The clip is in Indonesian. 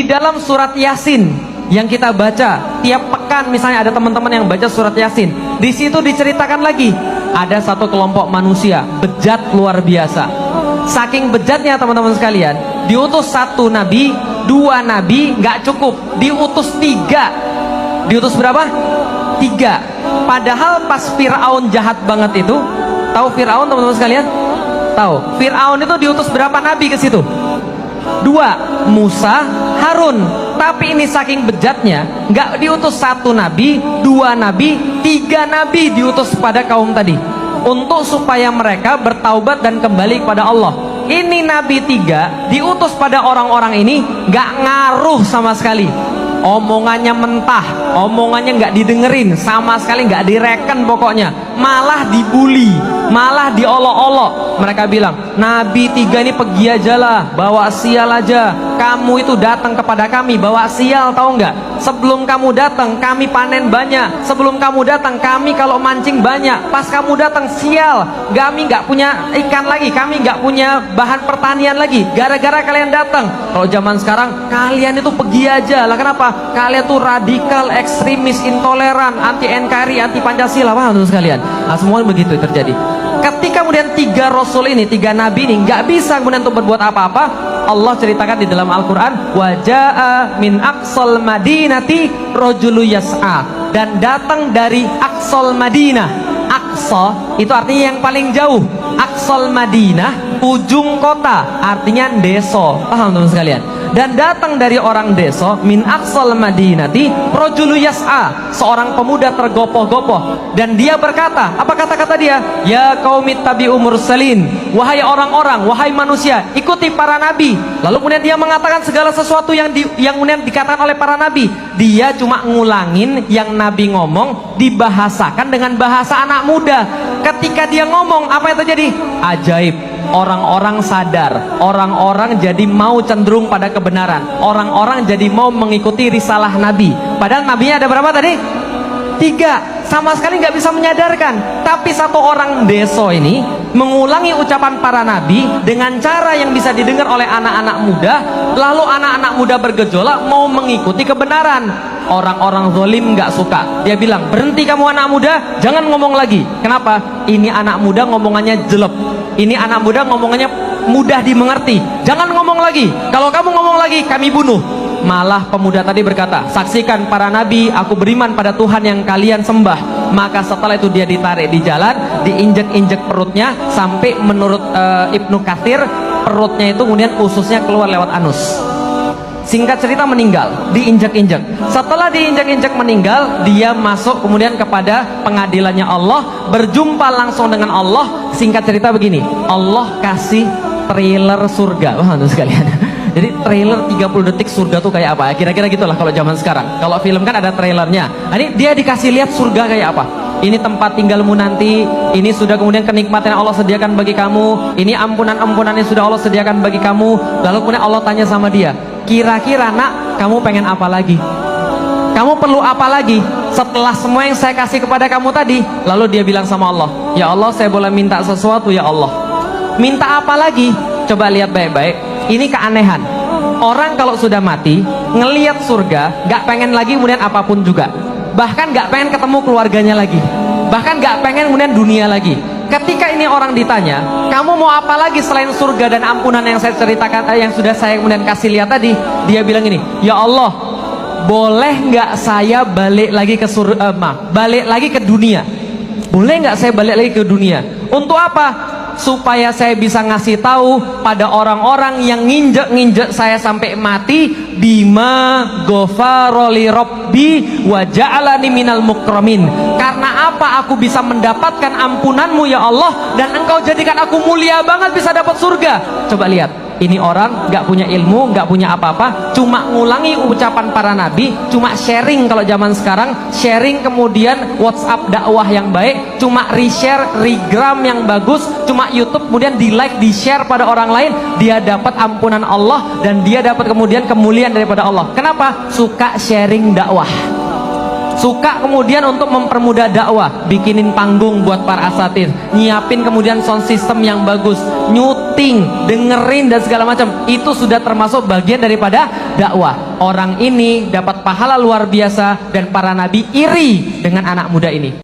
Di dalam surat Yasin yang kita baca tiap pekan, misalnya ada teman-teman yang baca surat Yasin, di situ diceritakan lagi ada satu kelompok manusia bejat luar biasa. Saking bejatnya teman-teman sekalian, diutus satu nabi, dua nabi nggak cukup, diutus tiga. Diutus berapa? Tiga. Padahal pas Fir'aun jahat banget itu, tahu Fir'aun teman-teman sekalian? Tahu. Fir'aun itu diutus berapa nabi ke situ? Dua, Musa, Harun. Tapi ini saking bejatnya, nggak diutus satu nabi, dua nabi, tiga nabi diutus pada kaum tadi, untuk supaya mereka bertaubat dan kembali kepada Allah. Ini nabi tiga diutus pada orang-orang ini nggak ngaruh sama sekali. Omongannya mentah, omongannya nggak didengerin sama sekali, nggak direken pokoknya, malah dibully, malah diolok-olok. Mereka bilang, nabi tiga ini pergi aja lah, bawa sial aja. Kamu itu datang kepada kami bawa sial, tahu nggak? Sebelum kamu datang kami panen banyak, sebelum kamu datang kami kalau mancing banyak, pas kamu datang sial, kami nggak punya ikan lagi, kami nggak punya bahan pertanian lagi, gara-gara kalian datang. Kalau zaman sekarang kalian itu pergi aja lah. Kenapa? Kalian tuh radikal, ekstremis, intoleran, anti NKRI, anti Pancasila, paham tuh sekalian? Nah, semua begitu terjadi. Ketika kemudian tiga rasul ini, tiga nabi ini nggak bisa kemudian untuk berbuat apa-apa, Allah ceritakan di dalam Al-Quran, waja'a min aqsal madinati rajulu yas'a, dan datang dari aqsal Madinah. Aqsa itu artinya yang paling jauh, aqsal Madinah ujung kota, artinya deso, paham teman sekalian? Dan datang dari orang deso, min aqsal madinati rajulu yas'a, seorang pemuda tergopoh-gopoh, dan dia berkata, apa kata-kata dia? Ya qaumit tabi'u mursalin, wahai orang-orang, wahai manusia, ikuti para nabi. Lalu kemudian dia mengatakan segala sesuatu yang kemudian dikatakan oleh para nabi. Dia cuma ngulangin yang nabi ngomong, dibahasakan dengan bahasa anak muda. Ketika dia ngomong, apa yang terjadi? Ajaib. Orang-orang sadar, orang-orang jadi mau cenderung pada kebenaran, orang-orang jadi mau mengikuti risalah Nabi. Padahal nabinya ada berapa tadi? Tiga, sama sekali nggak bisa menyadarkan. Tapi satu orang deso ini mengulangi ucapan para nabi dengan cara yang bisa didengar oleh anak-anak muda. Lalu anak-anak muda bergejolak mau mengikuti kebenaran. Orang-orang zalim nggak suka. Dia bilang, berhenti kamu anak muda, jangan ngomong lagi. Kenapa? Ini anak muda ngomongannya jelek. Ini anak muda ngomongannya mudah dimengerti. Jangan ngomong lagi. Kalau kamu ngomong lagi, kami bunuh. Malah pemuda tadi berkata, saksikan para nabi, aku beriman pada Tuhan yang kalian sembah. Maka setelah itu dia ditarik di jalan, diinjek-injek perutnya, sampai menurut Ibnu Katsir, perutnya itu kemudian ususnya keluar lewat anus. Singkat cerita meninggal, diinjak-injak. Setelah diinjak-injak meninggal, dia masuk kemudian kepada pengadilannya Allah, berjumpa langsung dengan Allah. Singkat cerita begini, Allah kasih trailer surga. Wah, itu sekalian. Jadi trailer 30 detik surga tuh kayak apa? Kira-kira gitulah kalau zaman sekarang. Kalau film kan ada trailernya. Nah, ini dia dikasih lihat surga kayak apa. Ini tempat tinggalmu nanti, ini sudah kemudian kenikmatan yang Allah sediakan bagi kamu, ini ampunan-ampunan yang sudah Allah sediakan bagi kamu. Lalu kemudian Allah tanya sama dia, kira-kira nak, kamu pengen apa lagi? Kamu perlu apa lagi setelah semua yang saya kasih kepada kamu tadi? Lalu dia bilang sama Allah, ya Allah, saya boleh minta sesuatu ya Allah. Minta apa lagi? Coba lihat baik-baik. Ini keanehan. Orang kalau sudah mati, ngelihat surga, gak pengen lagi kemudian apapun juga. Bahkan gak pengen ketemu keluarganya lagi, bahkan gak pengen kemudian dunia lagi. Ketika ini orang ditanya, kamu mau apa lagi selain surga dan ampunan yang saya ceritakan, yang sudah saya kemudian kasih lihat tadi? Dia bilang ini, ya Allah, boleh nggak saya balik lagi ke balik lagi ke dunia? Boleh nggak saya balik lagi ke dunia? Untuk apa? Supaya saya bisa ngasih tahu pada orang-orang yang nginjek-nginjek saya sampai mati, bima ghafaroli robbi wa ja'alani minal mukramin. Karena apa aku bisa mendapatkan ampunanmu ya Allah, dan engkau jadikan aku mulia banget bisa dapat surga. Coba lihat, ini orang nggak punya ilmu, nggak punya apa-apa, cuma ngulangi ucapan para nabi, cuma sharing. Kalau zaman sekarang sharing, kemudian WhatsApp dakwah yang baik, cuma reshare, regram yang bagus, cuma YouTube kemudian di like, di share pada orang lain, dia dapat ampunan Allah dan dia dapat kemudian kemuliaan daripada Allah. Kenapa? Suka sharing dakwah, suka kemudian untuk mempermudah dakwah, bikinin panggung buat para asatidz, nyiapin kemudian sound system yang bagus, nyuting, dengerin dan segala macam. Itu sudah termasuk bagian daripada dakwah. Orang ini dapat pahala luar biasa dan para nabi iri dengan anak muda ini.